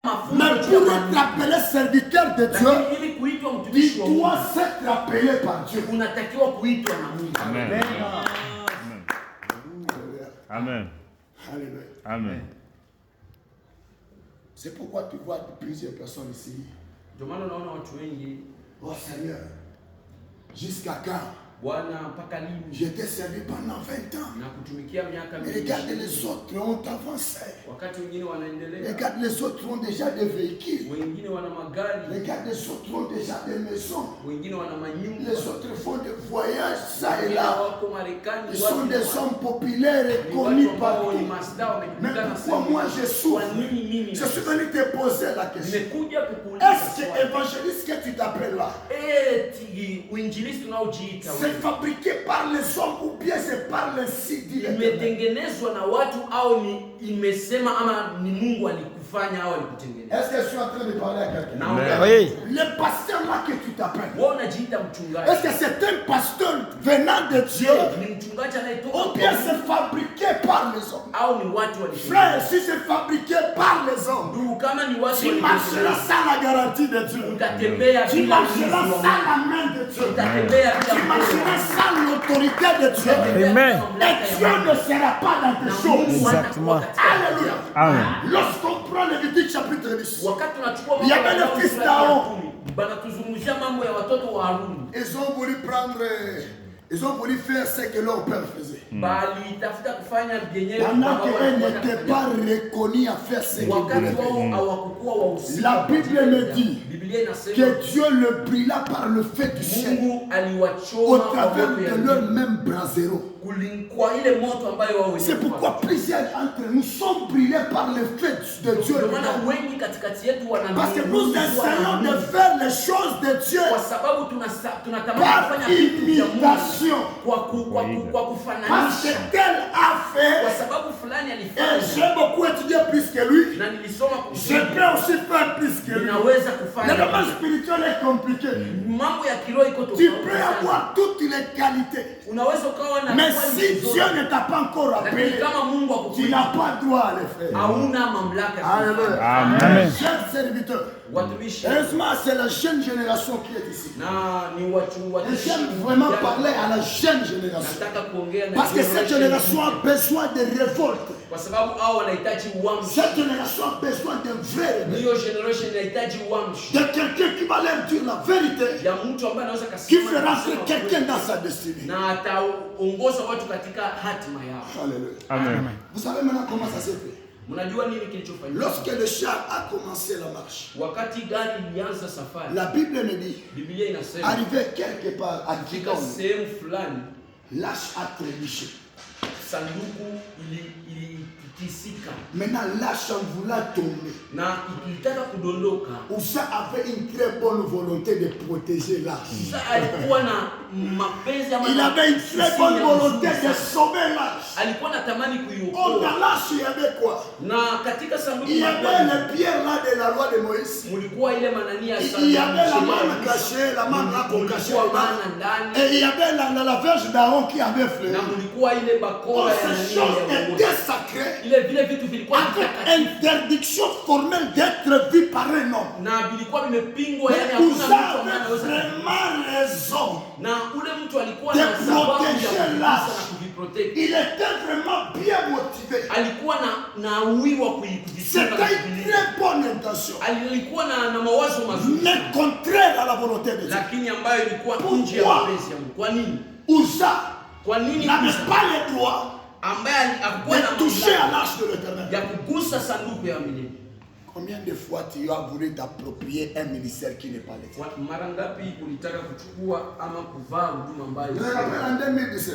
Mais pour être appelé serviteur de Dieu, il doit s'être appelé par Dieu. Amen. Amen. Alléluia. Amen. C'est pourquoi tu vois plusieurs personnes ici. Oh Seigneur, jusqu'à quand? J'étais servi pendant 20 ans. Mais regarde, les autres ont avancé. Regarde, les autres ont déjà des véhicules. Regarde, les autres ont déjà des maisons. Les autres font des voyages, ça et là. Ils sont des hommes populaires et connus partout. Mais pourquoi moi je souffre? Je suis venu te poser la question. Est-ce que évangéliste que tu t'appelles là? C'est fabriqué par les hommes ou bien c'est par le site dit imetengenezwa na watu au ni imesema ama ni Mungu alikufanya au alikutengeneza? Est-ce que je suis en train de parler à quelqu'un? Oui. Le pasteur là que tu t'appelles, Wewe unajiita mchungaji. est-ce que c'est un pasteur venant de Dieu Ni mchungaji anayetoka ou bien c'est fabriqué par les hommes? au ni watu walitengeneza? Frère, si c'est fabriqué par les hommes, Ndugu, kama ni watu tu marcheras sans la garantie de Dieu. utatembea Tu bila marcheras sans la main de Dieu. utatembea bila Tu marcheras sans l'autorité de Dieu. Amen. Et Dieu ne sera pas dans tes choses. Exactement. Alléluia. Amen. Lorsqu'on prend Lévitique chapitre 10, wakati tunachukua il y avait le fils d'Aaron. banatuzungumzia mambo ya watoto wa Haruni. Ils ont voulu faire ce que leur père faisait. Bali tafuta kufanya vyenyewe Pendant qu'eux n'étaient pas reconnus à faire ce qu'ils voulaient faire. La Bible me dit que Dieu le brilla par le feu du ciel au travers de leur même brasero. C'est pourquoi plusieurs d'entre nous sont brillés par le feu de Dieu. Parce que nous essayons de faire les choses de Dieu par imitation. Parce que tel a fait et j'ai beaucoup étudié plus que lui. Je peux aussi faire plus que lui. Le domaine spirituel est compliqué. Tu peux avoir toutes les qualités. Mais si Dieu ne t'a pas encore appelé, tu n'as pas droit à le faire. Alléluia. Amen. Chers serviteurs, heureusement c'est la jeune génération qui est ici. Et j'aime vraiment parler à la jeune génération. Parce que cette génération a besoin de révolte. Cette génération a besoin d'un vrai réveil. De quelqu'un qui va leur dire la vérité, qui fera rentrer quelqu'un dans sa destinée. Alléluia. Amen. Vous savez maintenant comment ça s'est fait? Lorsque le char a commencé la marche, la Bible me dit, arrivé quelque part à Kidon, l'âge a trébuché. Maintenant l'âge en voulant tomber. Usa avait une très bonne volonté de protéger l'âge. Il avait une très bonne volonté de sauver l'âge. Oh, dans l'âge, il y avait quoi? Il y avait les pierres là de la loi de Moïse. Il y avait la manne cachée, la manne là qu'on cachait. Et il y avait la verge d'Aaron qui avait fleuri. Oh, ces choses étaient sacrées. Avec interdiction formelle d'être vu par un homme. Mais vous avez vraiment raison de protéger l'âge. Il était vraiment bien motivé. C'était une très bonne intention. Mais contraire à la volonté de Dieu. Pourquoi Uza n'avait pas le droit de toucher à l'âge de l'Éternel? Combien de fois tu as voulu t'approprier un ministère qui n'est pas le tien? En 2017,